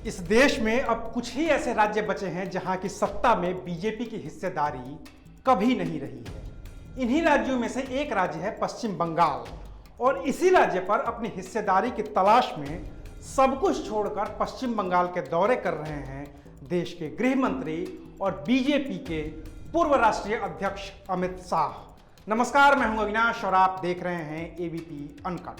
इस देश में अब कुछ ही ऐसे राज्य बचे हैं जहां की सत्ता में बीजेपी की हिस्सेदारी कभी नहीं रही है। इन्हीं राज्यों में से एक राज्य है पश्चिम बंगाल, और इसी राज्य पर अपनी हिस्सेदारी की तलाश में सब कुछ छोड़कर पश्चिम बंगाल के दौरे कर रहे हैं देश के गृह मंत्री और बीजेपी के पूर्व राष्ट्रीय अध्यक्ष अमित शाह। नमस्कार, मैं हूं अविनाश और आप देख रहे हैं एबीपी अनकट।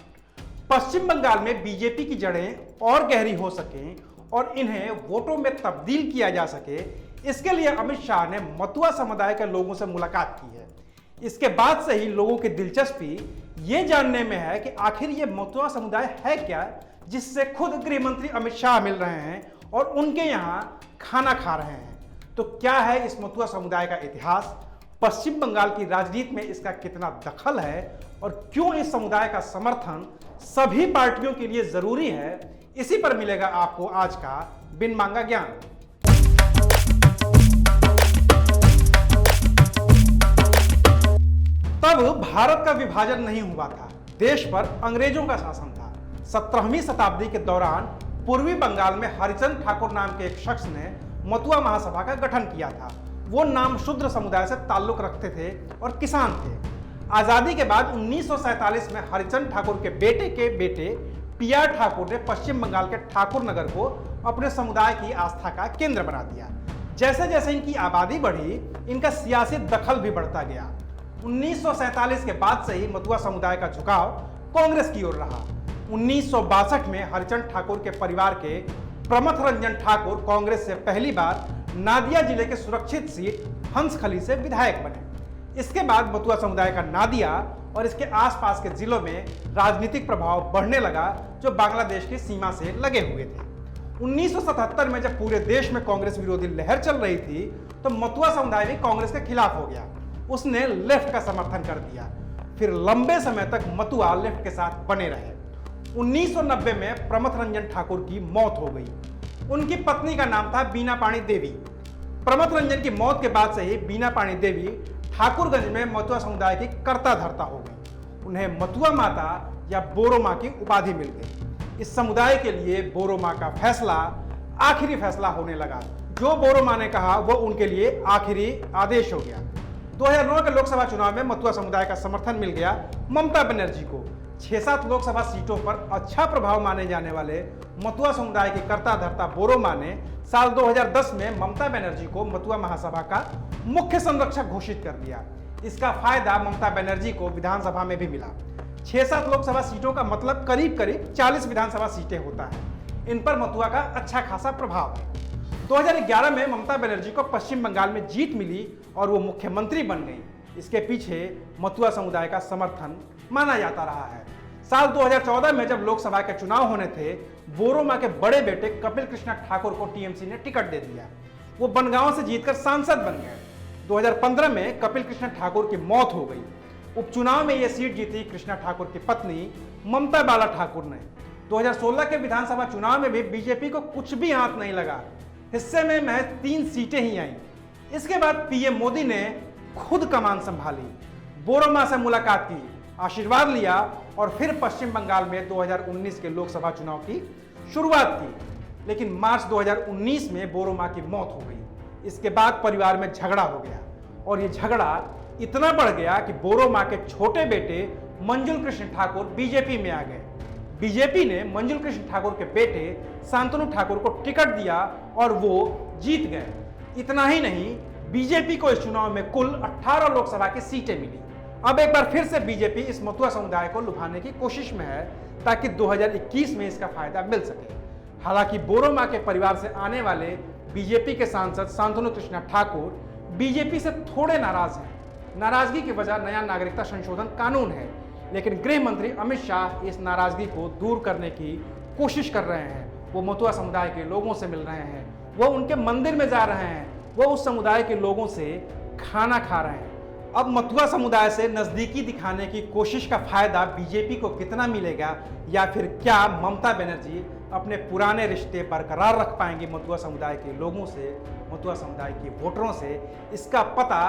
पश्चिम बंगाल में बीजेपी की जड़ें और गहरी हो सकें और इन्हें वोटों में तब्दील किया जा सके, इसके लिए अमित शाह ने मतुआ समुदाय के लोगों से मुलाकात की है। इसके बाद से ही लोगों की दिलचस्पी ये जानने में है कि आखिर ये मतुआ समुदाय है क्या, जिससे खुद गृह मंत्री अमित शाह मिल रहे हैं और उनके यहाँ खाना खा रहे हैं। तो क्या है इस मतुआ समुदाय का इतिहास, पश्चिम बंगाल की राजनीति में इसका कितना दखल है और क्यों इस समुदाय का समर्थन सभी पार्टियों के लिए जरूरी है, इसी पर मिलेगा आपको आज का बिन मांगा ज्ञान। तब भारत का विभाजन नहीं हुआ था, देश पर अंग्रेजों का शासन था। 17वीं शताब्दी के दौरान पूर्वी बंगाल में हरिचंद ठाकुर नाम के एक शख्स ने मतुआ महासभा का गठन किया था। वो नाम शूद्र समुदाय से ताल्लुक रखते थे और किसान थे। आजादी के बाद 1947 में हरिचंद ठाकुर के बेटे पीआर ठाकुर ने पश्चिम बंगाल के ठाकुर नगर को अपने समुदाय की आस्था का केंद्र बना दिया। जैसे जैसे इनकी आबादी बढ़ी, इनका सियासी दखल भी बढ़ता गया। 1947 के बाद से ही मतुआ समुदाय का झुकाव कांग्रेस की ओर रहा। 1962 में हरिचंद ठाकुर के परिवार के प्रमथ रंजन ठाकुर कांग्रेस से पहली बार नादिया जिले के सुरक्षित सीट हंसखली से विधायक बने। इसके बाद मतुआ समुदाय का नादिया और इसके आसपास के जिलों में राजनीतिक प्रभाव बढ़ने लगा, जो बांग्लादेश की सीमा से लगे हुए थे। 1977 में जब पूरे देश में कांग्रेस विरोधी लहर चल रही थी, तो मतुआ समुदाय भी कांग्रेस के खिलाफ हो गया। उसने लेफ्ट का समर्थन कर दिया। फिर लंबे समय तक मतुआ लेफ्ट के साथ बने रहे। 1990 में प्रमथ रंजन ठाकुर की मौत हो गई। उनकी पत्नी का नाम था बीना पाणी देवी। प्रमथ रंजन की मौत के बाद से ही बीना पाणी देवी ठाकुरगंज में मतुआ समुदाय की कर्ता धर्ता हो गई। उन्हें मतुआ माता या बोरो माँ की उपाधि मिल गई। इस समुदाय के लिए बोरो माँ का फैसला आखिरी फैसला होने लगा। जो बोरो माँ ने कहा वो उनके लिए आखिरी आदेश हो गया। 2009 के लोकसभा चुनाव में मतुआ समुदाय का समर्थन मिल गया ममता बनर्जी को। 6-7 लोकसभा सीटों पर अच्छा प्रभाव माने जाने वाले मतुआ समुदाय की कर्ता धर्ता बोरो माँ ने साल 2010 में ममता बनर्जी को मतुआ महासभा का मुख्य संरक्षक घोषित कर दिया। इसका फायदा ममता बनर्जी को विधानसभा में भी मिला। 6-7 लोकसभा सीटों का मतलब करीब 40 विधानसभा सीटें होता है। इन पर मतुआ का अच्छा खासा प्रभाव है। 2011 में ममता बनर्जी को पश्चिम बंगाल में जीत मिली और वो मुख्यमंत्री बन गई। इसके पीछे मतुआ समुदाय का समर्थन माना जाता रहा है। साल 2014 में जब लोकसभा के चुनाव होने थे, बोरो माँ के बड़े बेटे कपिल कृष्णा ठाकुर को टीएमसी ने टिकट दे दिया। वो बनगांव से जीतकर सांसद बन गए। 2015 में कपिल कृष्णा ठाकुर की मौत हो गई। उपचुनाव में यह सीट जीती कृष्णा ठाकुर की पत्नी ममता बाला ठाकुर ने। 2016 के विधानसभा चुनाव में भी बीजेपी को कुछ भी हाथ नहीं लगा। हिस्से में महज 3 सीटें ही आईं। इसके बाद पीएम मोदी ने खुद कमान संभाली, बोरो माँ से मुलाकात की, आशीर्वाद लिया और फिर पश्चिम बंगाल में 2019 के लोकसभा चुनाव की शुरुआत की। लेकिन मार्च 2019 में बोरो माँ की मौत हो गई। इसके बाद परिवार में झगड़ा हो गया और ये झगड़ा इतना बढ़ गया कि बोरो माँ के छोटे बेटे मंजुल कृष्ण ठाकुर बीजेपी में आ गए। बीजेपी ने मंजुल कृष्ण ठाकुर के बेटे शांतनु ठाकुर को टिकट दिया और वो जीत गए। इतना ही नहीं, बीजेपी को इस चुनाव में कुल 18 लोकसभा की सीटें मिली। अब एक बार फिर से बीजेपी इस मतुआ समुदाय को लुभाने की कोशिश में है ताकि 2021 में इसका फायदा मिल सके। हालांकि बोरो माँ के परिवार से आने वाले बीजेपी के सांसद शांतनु कृष्णा ठाकुर बीजेपी से थोड़े नाराज हैं। नाराजगी की वजह नया नागरिकता संशोधन कानून है, लेकिन गृह मंत्री अमित शाह इस नाराजगी को दूर करने की कोशिश कर रहे हैं। वो मतुआ समुदाय के लोगों से मिल रहे हैं, वो उनके मंदिर में जा रहे हैं, वो उस समुदाय के लोगों से खाना खा रहे हैं। अब मतुआ समुदाय से नजदीकी दिखाने की कोशिश का फायदा बीजेपी को कितना मिलेगा, या फिर क्या ममता बनर्जी अपने पुराने रिश्ते बरकरार रख पाएंगे मतुआ समुदाय के लोगों से, मतुआ समुदाय के वोटरों से, इसका पता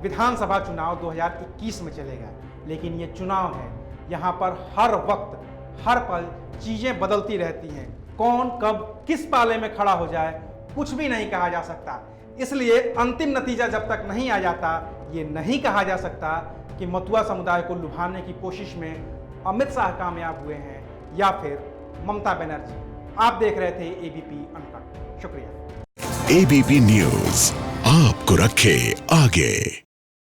विधानसभा चुनाव 2021 में चलेगा। लेकिन ये चुनाव है, यहाँ पर हर वक्त हर पल चीज़ें बदलती रहती हैं। कौन कब किस पाले में खड़ा हो जाए कुछ भी नहीं कहा जा सकता। इसलिए अंतिम नतीजा जब तक नहीं आ जाता, ये नहीं कहा जा सकता कि मतुआ समुदाय को लुभाने की कोशिश में अमित शाह कामयाब हुए हैं या फिर ममता बनर्जी। आप देख रहे थे एबीपी अनकट। शुक्रिया। एबीपी न्यूज आपको रखे आगे।